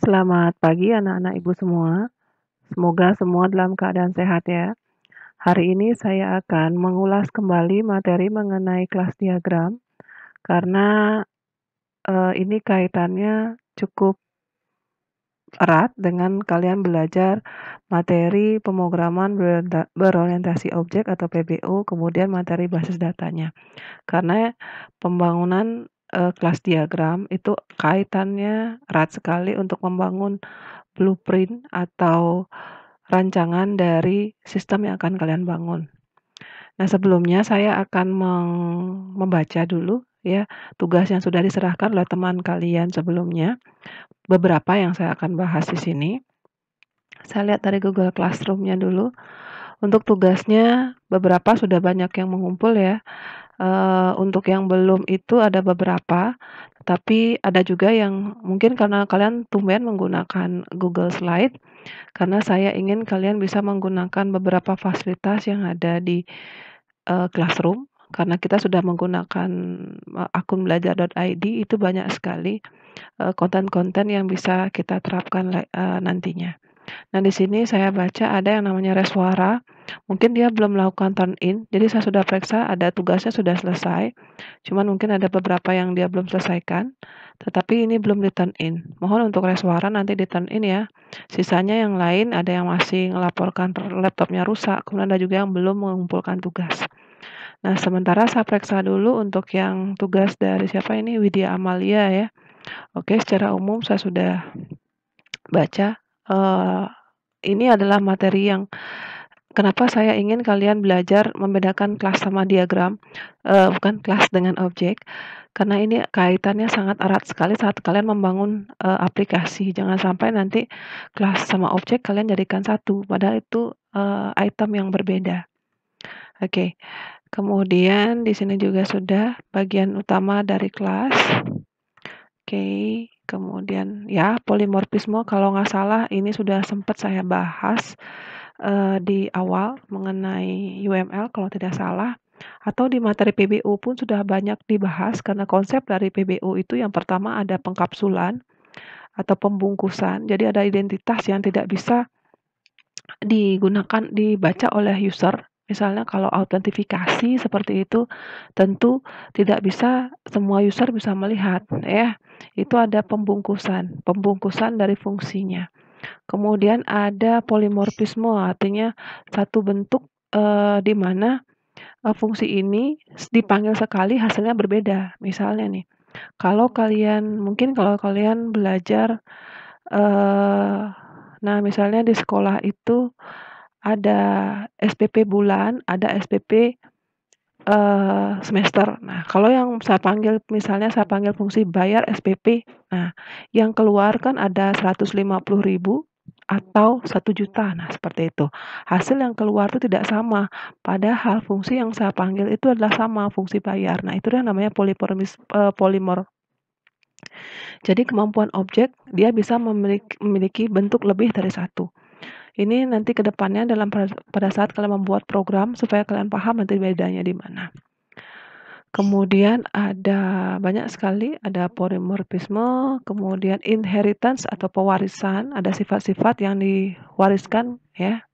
Selamat pagi anak-anak ibu semua. Semoga semua dalam keadaan sehat ya. Hari ini saya akan mengulas kembali materi mengenai kelas diagram karena ini kaitannya cukup erat dengan kalian belajar materi pemrograman berorientasi objek atau PBO, kemudian materi basis datanya. Karena pembangunan kelas diagram itu kaitannya erat sekali untuk membangun blueprint atau rancangan dari sistem yang akan kalian bangun. Nah, sebelumnya saya akan membaca dulu ya tugas yang sudah diserahkan oleh teman kalian sebelumnya. Beberapa yang saya akan bahas di sini. Saya lihat dari Google Classroom-nya dulu. Untuk tugasnya beberapa sudah banyak yang mengumpul ya. Untuk yang belum itu ada beberapa, tapi ada juga yang mungkin karena kalian tumben menggunakan Google Slide, karena saya ingin kalian bisa menggunakan beberapa fasilitas yang ada di Classroom, karena kita sudah menggunakan akun belajar.id itu banyak sekali konten-konten yang bisa kita terapkan nantinya. Nah, di sini saya baca ada yang namanya Reswara. Mungkin dia belum melakukan turn in, jadi saya sudah periksa ada tugasnya sudah selesai. Cuman mungkin ada beberapa yang dia belum selesaikan, tetapi ini belum di turn in. Mohon untuk Reswara nanti di turn in ya. Sisanya yang lain ada yang masih melaporkan laptopnya rusak, kemudian ada juga yang belum mengumpulkan tugas. Nah, sementara saya periksa dulu untuk yang tugas dari siapa ini, Widya Amalia ya. Oke, secara umum saya sudah baca. Ini adalah materi yang kenapa saya ingin kalian belajar membedakan kelas sama diagram, bukan kelas dengan objek, karena ini kaitannya sangat erat sekali saat kalian membangun aplikasi. Jangan sampai nanti kelas sama objek kalian jadikan satu, padahal itu item yang berbeda. Oke, kemudian di sini juga sudah bagian utama dari kelas. Oke, kemudian ya polimorfisme kalau nggak salah ini sudah sempat saya bahas di awal mengenai UML kalau tidak salah, atau di materi PBU pun sudah banyak dibahas karena konsep dari PBU itu yang pertama ada pengkapsulan atau pembungkusan. Jadi ada identitas yang tidak bisa dibaca oleh user. Misalnya kalau autentifikasi seperti itu tentu tidak bisa semua user bisa melihat ya. Itu ada pembungkusan dari fungsinya. Kemudian ada polimorfisme, artinya satu bentuk di mana fungsi ini dipanggil sekali hasilnya berbeda. Misalnya nih, kalau kalian belajar eh, nah misalnya di sekolah itu ada SPP bulan, ada SPP semester. Nah, kalau yang misalnya saya panggil fungsi bayar SPP, nah yang keluar kan ada 150.000 atau 1 juta. Nah, seperti itu. Hasil yang keluar itu tidak sama, padahal fungsi yang saya panggil itu adalah sama, fungsi bayar. Nah, itu yang namanya polimor. Jadi kemampuan objek dia bisa memiliki bentuk lebih dari satu. Ini nanti ke depannya pada saat kalian membuat program supaya kalian paham nanti bedanya di mana. Kemudian ada banyak sekali, ada polimorfisme, kemudian inheritance atau pewarisan, ada sifat-sifat yang diwariskan ya.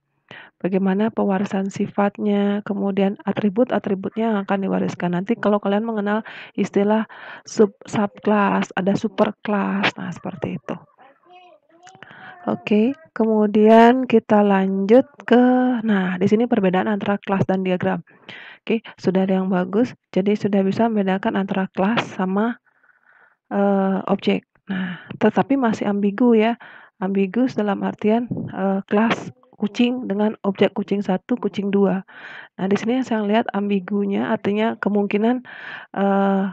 Bagaimana pewarisan sifatnya, kemudian atribut-atributnya yang akan diwariskan. Nanti kalau kalian mengenal istilah subclass, ada superclass, nah seperti itu. Oke, kemudian kita lanjut nah di sini perbedaan antara kelas dan diagram. Oke, sudah ada yang bagus, jadi sudah bisa membedakan antara kelas sama objek. Nah, tetapi masih ambigu ya. Ambigus dalam artian kelas kucing dengan objek kucing 1, kucing 2. Nah, di sini yang saya lihat ambigunya artinya kemungkinan eh,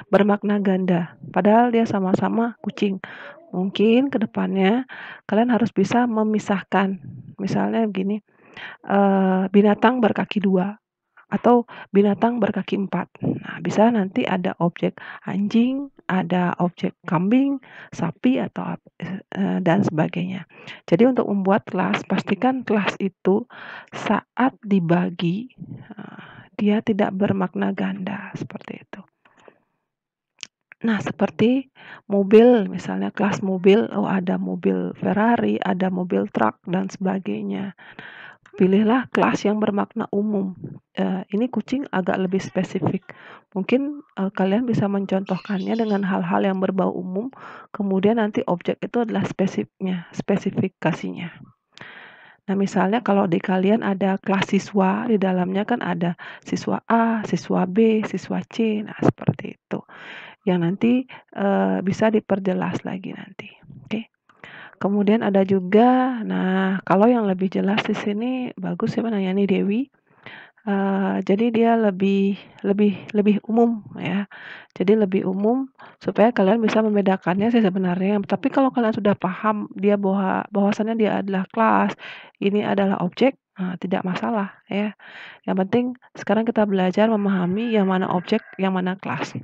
bermakna ganda. Padahal dia sama-sama kucing. Mungkin ke depannya kalian harus bisa memisahkan. Misalnya begini, binatang berkaki 2 atau binatang berkaki 4. Nah, bisa nanti ada objek anjing, ada objek kambing, sapi atau dan sebagainya. Jadi untuk membuat kelas, pastikan kelas itu saat dibagi dia tidak bermakna ganda seperti itu. Nah, seperti mobil, misalnya kelas mobil, oh ada mobil Ferrari, ada mobil truk, dan sebagainya. Pilihlah kelas yang bermakna umum. Ini kucing agak lebih spesifik. Mungkin kalian bisa mencontohkannya dengan hal-hal yang berbau umum, kemudian nanti objek itu adalah spesifikasinya. Nah, misalnya kalau di kalian ada kelas siswa, di dalamnya kan ada siswa A, siswa B, siswa C, nah seperti itu. Yang nanti bisa diperjelas lagi nanti. Oke. Kemudian ada juga, nah kalau yang lebih jelas di sini bagus siapa nanya nih Dewi. Jadi dia lebih lebih lebih umum ya. Jadi lebih umum supaya kalian bisa membedakannya sih sebenarnya. Tapi kalau kalian sudah paham dia bahwasannya dia adalah kelas, ini adalah objek, tidak masalah ya. Yang penting sekarang kita belajar memahami yang mana objek, yang mana kelas.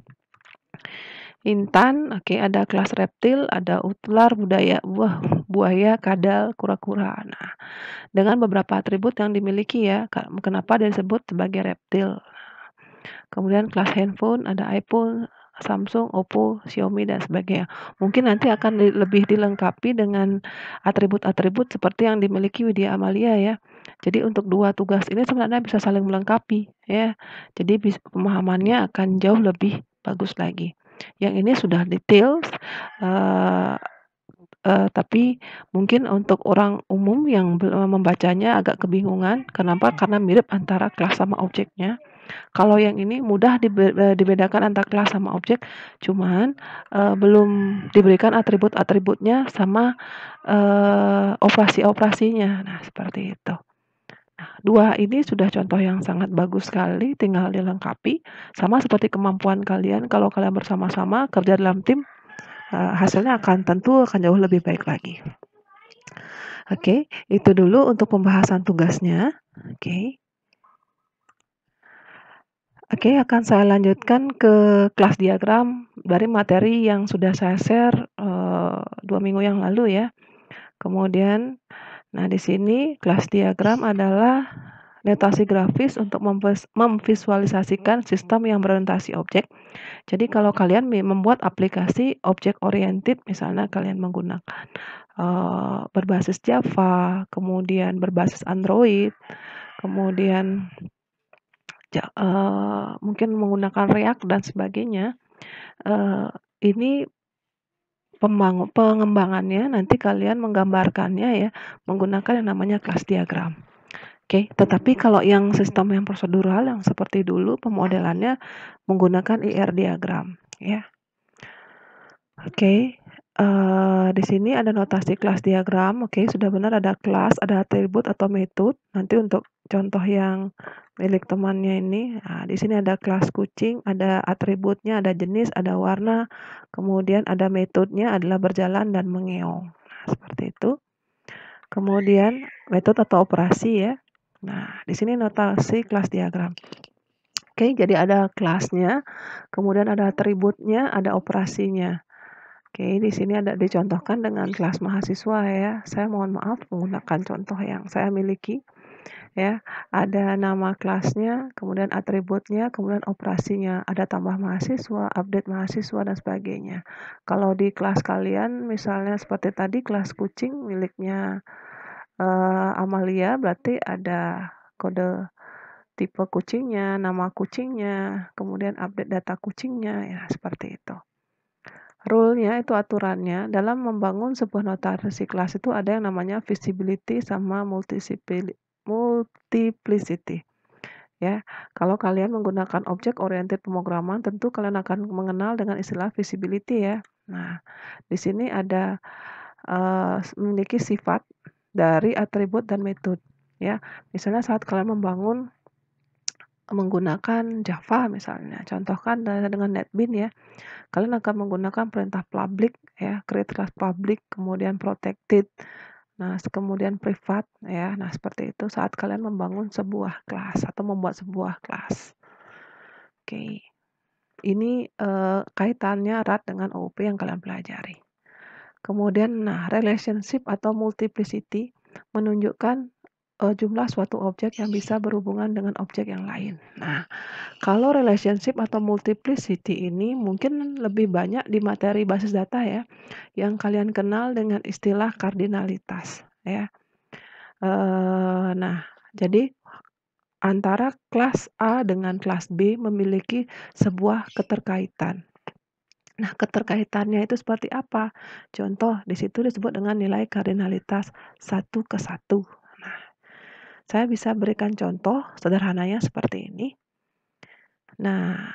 Intan, oke, ada kelas reptil, ada ular, buaya, kadal, kura-kura. Nah, dengan beberapa atribut yang dimiliki ya, kenapa dia disebut sebagai reptil. Kemudian kelas handphone, ada iPhone, Samsung, Oppo, Xiaomi, dan sebagainya. Mungkin nanti akan lebih dilengkapi dengan atribut-atribut seperti yang dimiliki Widya Amalia ya. Jadi untuk dua tugas ini sebenarnya bisa saling melengkapi ya. Jadi pemahamannya akan jauh lebih bagus lagi. Yang ini sudah detail, tapi mungkin untuk orang umum yang membacanya agak kebingungan. Kenapa? Karena mirip antara kelas sama objeknya. Kalau yang ini mudah dibedakan antara kelas sama objek, cuman belum diberikan atribut-atributnya sama operasi-operasinya. Nah, seperti itu. Nah, dua ini sudah contoh yang sangat bagus sekali, tinggal dilengkapi. Sama seperti kemampuan kalian, kalau kalian bersama-sama kerja dalam tim, hasilnya tentu akan jauh lebih baik lagi. Oke, itu dulu untuk pembahasan tugasnya. Oke, akan saya lanjutkan ke kelas diagram dari materi yang sudah saya share 2 minggu yang lalu ya. Kemudian, nah di sini kelas diagram adalah notasi grafis untuk memvisualisasikan sistem yang berorientasi objek. Jadi kalau kalian membuat aplikasi objek oriented, misalnya kalian menggunakan berbasis Java, kemudian berbasis Android, kemudian mungkin menggunakan React dan sebagainya. Ini pengembangannya nanti kalian menggambarkannya ya menggunakan yang namanya kelas diagram. Oke, tetapi kalau yang sistem yang prosedural yang seperti dulu pemodelannya menggunakan IR diagram ya. Oke, di sini ada notasi kelas diagram. Oke, sudah benar ada kelas, ada atribut atau metode. Nanti untuk contoh yang milik temannya ini, nah, di sini ada kelas kucing, ada atributnya, ada jenis, ada warna, kemudian ada metodenya adalah berjalan dan mengeong. Nah, seperti itu. Kemudian metode atau operasi ya. Nah, di sini notasi kelas diagram. Oke, jadi ada kelasnya, kemudian ada atributnya, ada operasinya. Oke, di sini ada dicontohkan dengan kelas mahasiswa ya. Saya mohon maaf menggunakan contoh yang saya miliki ya. Ada nama kelasnya, kemudian atributnya, kemudian operasinya. Ada tambah mahasiswa, update mahasiswa, dan sebagainya. Kalau di kelas kalian misalnya seperti tadi kelas kucing miliknya Amalia, berarti ada kode tipe kucingnya, nama kucingnya, kemudian update data kucingnya ya seperti itu. Rule-nya itu aturannya dalam membangun sebuah notasi kelas itu ada yang namanya visibility sama multiplicity. Ya, kalau kalian menggunakan objek oriented pemrograman tentu kalian akan mengenal dengan istilah visibility ya. Nah, di sini ada memiliki sifat dari atribut dan metode ya. Misalnya saat kalian membangun menggunakan Java misalnya, contohkan dengan NetBeans ya. Kalian akan menggunakan perintah public ya, create class public, kemudian protected, nah kemudian privat ya. Nah, seperti itu saat kalian membangun sebuah kelas atau membuat sebuah kelas. Oke. Ini kaitannya erat dengan OOP yang kalian pelajari. Kemudian nah, relationship atau multiplicity menunjukkan jumlah suatu objek yang bisa berhubungan dengan objek yang lain. Nah, kalau relationship atau multiplicity ini mungkin lebih banyak di materi basis data ya, yang kalian kenal dengan istilah kardinalitas ya. Nah, jadi antara kelas A dengan kelas B memiliki sebuah keterkaitan. Nah, keterkaitannya itu seperti apa? Contoh, di situ disebut dengan nilai kardinalitas 1:1. Nah, saya bisa berikan contoh sederhananya seperti ini. Nah,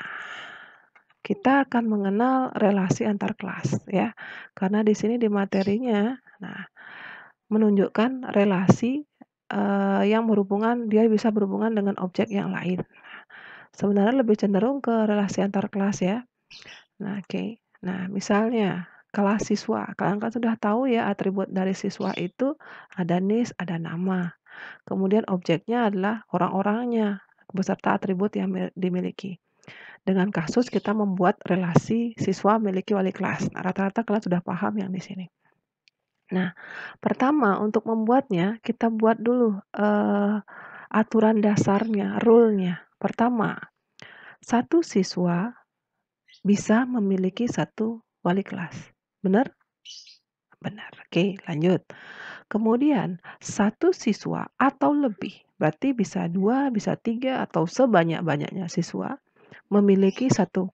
kita akan mengenal relasi antar kelas ya. Karena di sini di materinya, nah, menunjukkan relasi yang berhubungan, dia bisa berhubungan dengan objek yang lain. Sebenarnya lebih cenderung ke relasi antar kelas ya. Nah, oke. Nah, misalnya kelas siswa. Kalian kan sudah tahu ya atribut dari siswa itu ada NIS, ada nama. Kemudian objeknya adalah orang-orangnya beserta atribut yang dimiliki. Dengan kasus kita membuat relasi siswa memiliki wali kelas. Nah, rata-rata kalian sudah paham yang di sini. Nah, pertama untuk membuatnya kita buat dulu aturan dasarnya, rule-nya. Pertama, satu siswa bisa memiliki satu wali kelas. Benar? Benar. Oke, lanjut. Kemudian, satu siswa atau lebih, berarti bisa 2, bisa 3, atau sebanyak-banyaknya siswa memiliki satu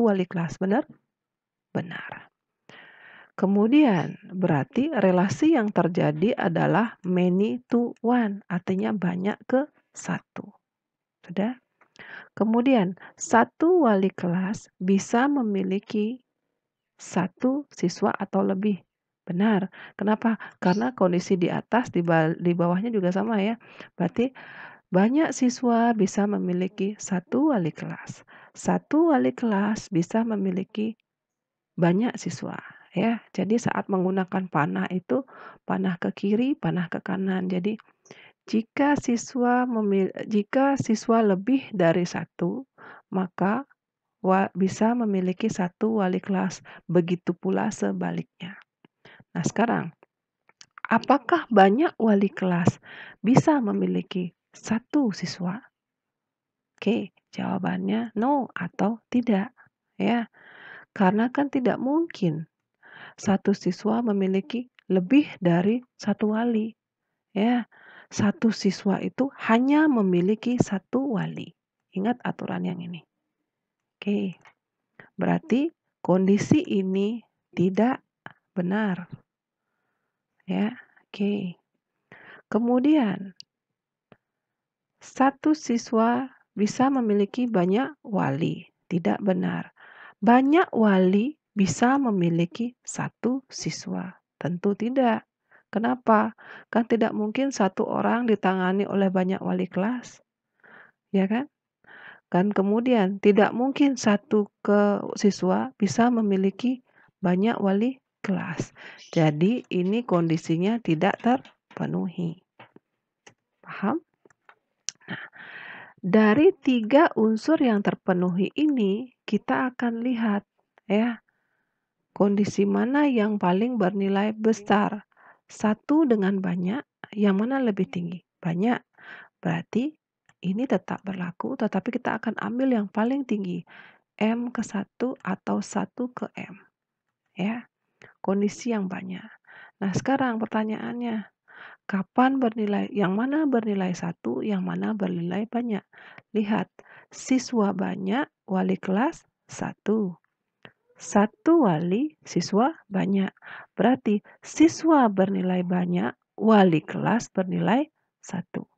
wali kelas. Benar? Benar. Kemudian, berarti relasi yang terjadi adalah many to one, artinya banyak ke satu. Sudah? Kemudian, satu wali kelas bisa memiliki satu siswa atau lebih. Benar. Kenapa? Karena kondisi di atas, di bawahnya juga sama ya. Berarti banyak siswa bisa memiliki satu wali kelas. Satu wali kelas bisa memiliki banyak siswa ya. Jadi saat menggunakan panah itu panah ke kiri, panah ke kanan. Jadi jika siswa lebih dari satu, maka bisa memiliki satu wali kelas. Begitu pula sebaliknya. Nah, sekarang apakah banyak wali kelas bisa memiliki satu siswa? Oke, jawabannya no atau tidak ya. Karena kan tidak mungkin satu siswa memiliki lebih dari satu wali ya. Satu siswa itu hanya memiliki satu wali. Ingat aturan yang ini. Oke. Berarti kondisi ini tidak benar. Ya. Oke. Kemudian satu siswa bisa memiliki banyak wali. Tidak benar. Banyak wali bisa memiliki satu siswa. Tentu tidak. Kenapa? Kan tidak mungkin satu orang ditangani oleh banyak wali kelas. Ya kan? Dan kemudian tidak mungkin satu siswa bisa memiliki banyak wali kelas. Jadi ini kondisinya tidak terpenuhi. Paham? Nah, dari 3 unsur yang terpenuhi ini kita akan lihat ya, kondisi mana yang paling bernilai besar. Satu dengan banyak, yang mana lebih tinggi? Banyak. Berarti ini tetap berlaku, tetapi kita akan ambil yang paling tinggi. M ke 1 atau 1 ke M. Ya, kondisi yang banyak. Nah, sekarang pertanyaannya, yang mana bernilai 1, yang mana bernilai banyak? Lihat, siswa banyak, wali kelas 1. Satu wali, siswa banyak. Berarti siswa bernilai banyak, wali kelas bernilai 1.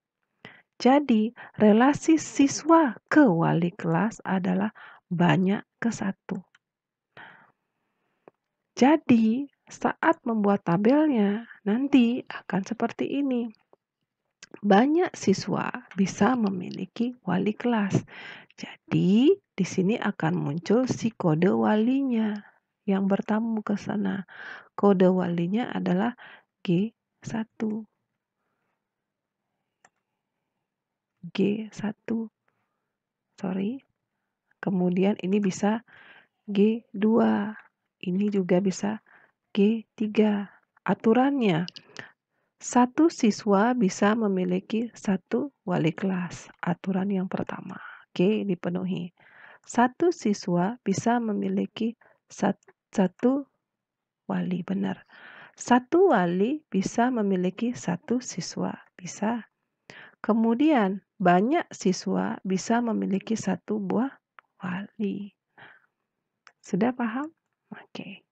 Jadi, relasi siswa ke wali kelas adalah banyak ke 1. Jadi, saat membuat tabelnya, nanti akan seperti ini. Banyak siswa bisa memiliki wali kelas. Jadi, di sini akan muncul si kode walinya yang bertamu ke sana. Kode walinya adalah G1. G1. Sorry. Kemudian ini bisa G2. Ini juga bisa G3. Aturannya, Satu siswa bisa memiliki satu wali kelas. Aturan yang pertama. Oke, dipenuhi. Satu siswa bisa memiliki satu wali, benar. Satu wali bisa memiliki satu siswa, bisa. Kemudian, banyak siswa bisa memiliki satu buah wali. Sudah paham? Oke.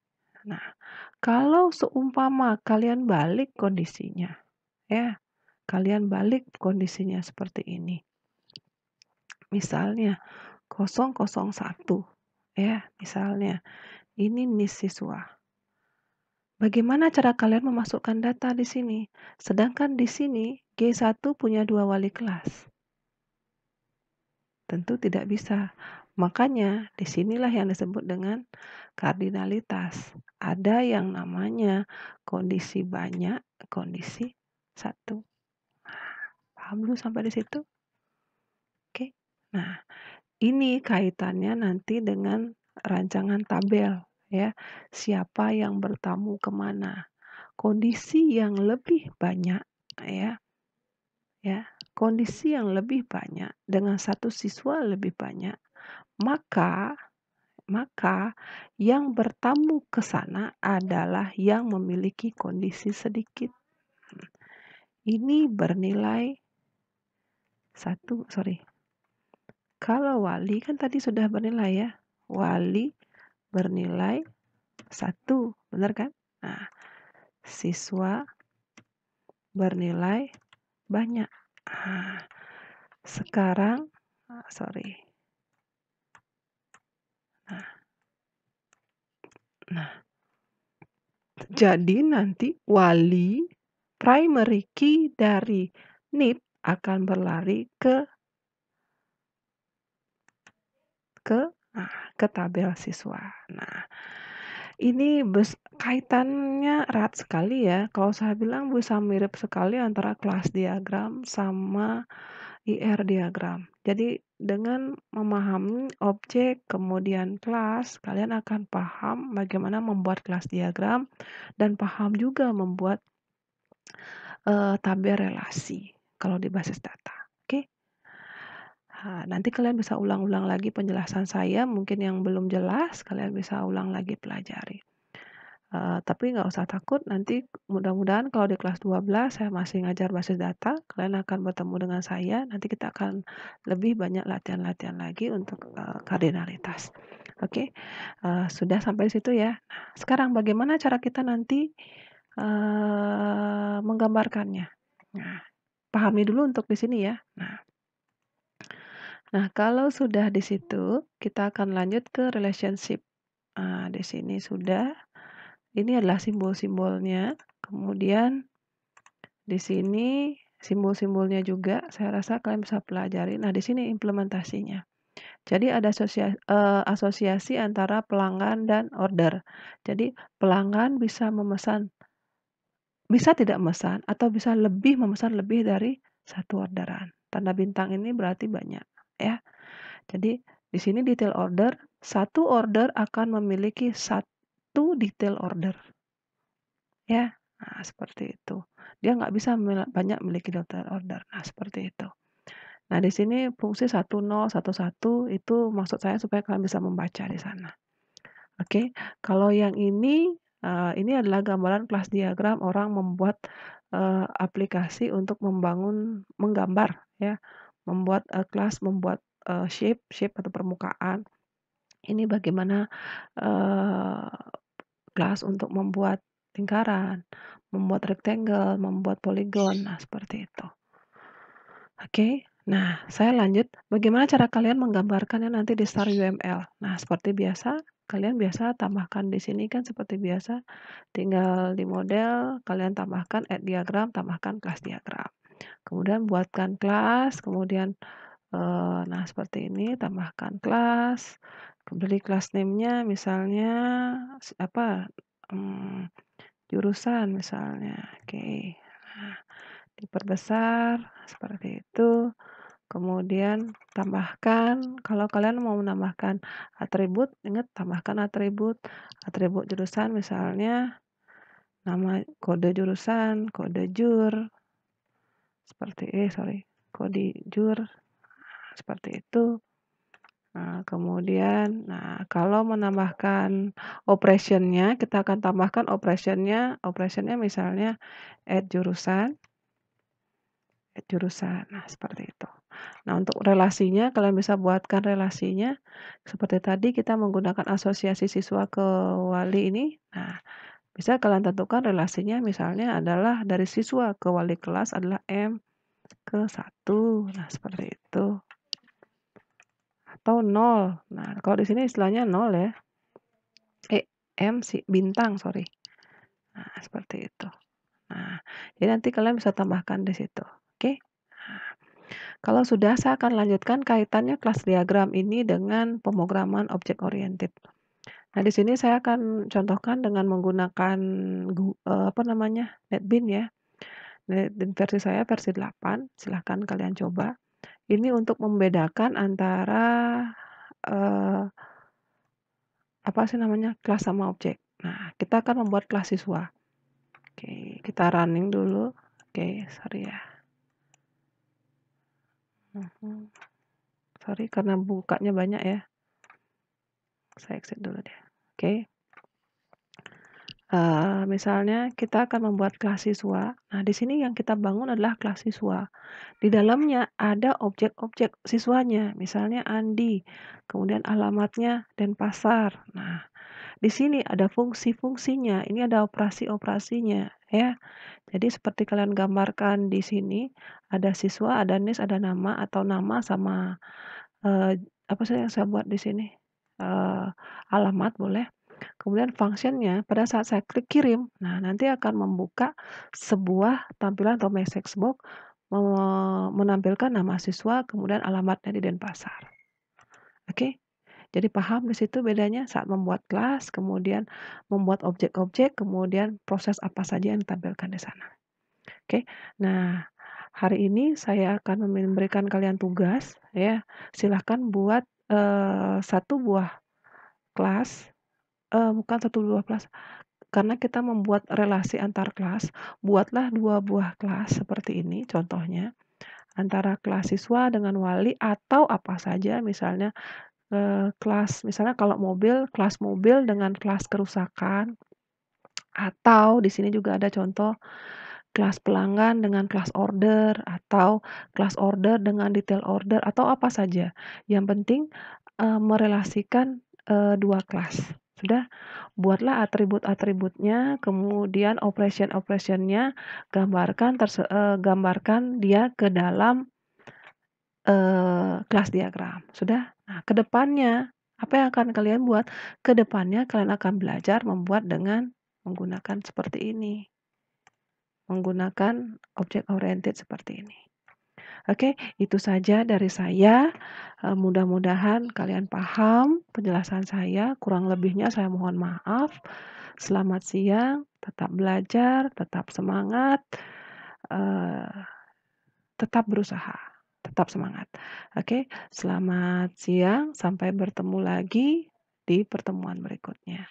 Nah, kalau seumpama kalian balik kondisinya, ya, kalian balik kondisinya seperti ini. Misalnya 001, ya, misalnya ini nih siswa. Bagaimana cara kalian memasukkan data di sini? Sedangkan di sini G1 punya 2 wali kelas. Tentu tidak bisa. Makanya disinilah yang disebut dengan kardinalitas. Ada yang namanya kondisi banyak, kondisi satu. Paham dulu sampai di situ? Oke. Nah, ini kaitannya nanti dengan rancangan tabel, ya. Siapa yang bertamu kemana? Kondisi yang lebih banyak, ya, kondisi yang lebih banyak dengan satu siswa lebih banyak, maka yang bertamu ke sana adalah yang memiliki kondisi sedikit. Ini bernilai kalau wali kan tadi sudah bernilai, ya. Wali bernilai 1, benar kan? Nah, siswa bernilai banyak. Nah, sekarang Nah, jadi nanti wali primary key dari NIP akan berlari ke tabel siswa. Nah, ini kaitannya erat sekali, ya. Kalau saya bilang bisa mirip sekali antara kelas diagram sama IR diagram. Jadi dengan memahami objek kemudian kelas, kalian akan paham bagaimana membuat kelas diagram dan paham juga membuat tabel relasi kalau di basis data. Oke? Nanti kalian bisa ulang-ulang lagi penjelasan saya, mungkin yang belum jelas kalian bisa ulang lagi pelajari. Tapi nggak usah takut, nanti mudah-mudahan kalau di kelas 12 saya masih ngajar basis data, kalian akan bertemu dengan saya, nanti kita akan lebih banyak latihan-latihan lagi untuk kardinalitas. Oke, sudah sampai situ, ya. Nah, sekarang bagaimana cara kita nanti menggambarkannya? Nah, pahami dulu untuk di sini, ya. Nah, kalau sudah di situ, kita akan lanjut ke relationship. Di sini sudah. Ini adalah simbol-simbolnya. Kemudian di sini simbol-simbolnya juga. Saya rasa kalian bisa pelajari. Nah, di sini implementasinya. Jadi ada asosiasi antara pelanggan dan order. Jadi pelanggan bisa tidak memesan atau bisa memesan lebih dari satu orderan. Tanda bintang ini berarti banyak, ya. Jadi di sini detail order, satu order akan memiliki satu detail order, ya. Nah, seperti itu. Dia nggak bisa banyak memiliki detail order. Nah, seperti itu. Nah, di sini fungsi 1011 itu maksud saya supaya kalian bisa membaca di sana. Oke, kalau yang ini adalah gambaran kelas diagram orang membuat aplikasi untuk menggambar, ya, membuat kelas, membuat shape atau permukaan. Ini bagaimana kelas untuk membuat lingkaran, membuat rectangle, membuat poligon, nah seperti itu. Oke, nah saya lanjut, bagaimana cara kalian menggambarkannya nanti di Star UML. Nah, seperti biasa, kalian biasa tambahkan di sini kan seperti biasa, tinggal di model, kalian tambahkan add diagram, tambahkan kelas diagram. Kemudian buatkan kelas, kemudian nah seperti ini, tambahkan kelas, beri kelas name-nya misalnya jurusan misalnya. Oke. Nah, diperbesar seperti itu. Kemudian tambahkan, kalau kalian mau menambahkan atribut, ingat tambahkan atribut jurusan misalnya nama kode jurusan, kode jur, kode jur, seperti itu. Nah, kemudian, kalau menambahkan operation-nya, kita akan tambahkan operation-nya misalnya jurusan. Nah, seperti itu. Nah, untuk relasinya, kalian bisa buatkan relasinya seperti tadi kita menggunakan asosiasi siswa ke wali ini. Nah, bisa kalian tentukan relasinya misalnya adalah dari siswa ke wali kelas adalah M/1. Nah, seperti itu. Atau 0. Nah, kalau di sini istilahnya 0 ya. Bintang, sorry. Nah, seperti itu. Nah, jadi nanti kalian bisa tambahkan di situ. Oke? Nah, kalau sudah, saya akan lanjutkan kaitannya kelas diagram ini dengan pemrograman object oriented. Nah, di sini saya akan contohkan dengan menggunakan NetBeans ya. NetBeans versi saya versi 8, silahkan kalian coba. Ini untuk membedakan antara eh, kelas sama objek. Nah, kita akan membuat kelas siswa. Oke, kita running dulu. Oke, sorry ya. Sorry karena bukanya banyak ya. Saya exit dulu deh. Oke. Misalnya kita akan membuat kelas siswa. Nah, di sini yang kita bangun adalah kelas siswa. Di dalamnya ada objek-objek siswanya, misalnya Andi, kemudian alamatnya Denpasar. Nah, di sini ada fungsi-fungsinya, ini ada operasi-operasinya, ya. Jadi seperti kalian gambarkan di sini, ada siswa, ada NIS, ada nama atau nama sama apa sih yang saya buat di sini? Eee, Alamat boleh. Kemudian function-nya pada saat saya klik kirim, nah nanti akan membuka sebuah tampilan atau message box menampilkan nama siswa, kemudian alamatnya di Denpasar. Oke? Jadi paham di situ bedanya saat membuat kelas, kemudian membuat objek-objek, kemudian proses apa saja yang ditampilkan di sana. Oke. Nah, hari ini saya akan memberikan kalian tugas ya. Silahkan buat 1 buah kelas, bukan 1 buah kelas, karena kita membuat relasi antar kelas, buatlah 2 buah kelas seperti ini contohnya, antara kelas siswa dengan wali atau apa saja misalnya, kelas misalnya kalau mobil, kelas mobil dengan kelas kerusakan, atau di sini juga ada contoh kelas pelanggan dengan kelas order, atau kelas order dengan detail order, atau apa saja. Yang penting, merelasikan, 2 kelas. Sudah, buatlah atribut-atributnya, kemudian operation-operation-nya, gambarkan dia ke dalam, kelas diagram. Sudah? Nah, ke depannya, apa yang akan kalian buat? Ke depannya kalian akan belajar membuat dengan menggunakan seperti ini. Menggunakan object oriented seperti ini. Oke, itu saja dari saya. Mudah-mudahan kalian paham penjelasan saya. Kurang lebihnya saya mohon maaf. Selamat siang, tetap belajar, tetap semangat, eh, tetap berusaha, tetap semangat. Oke, selamat siang. Sampai bertemu lagi di pertemuan berikutnya.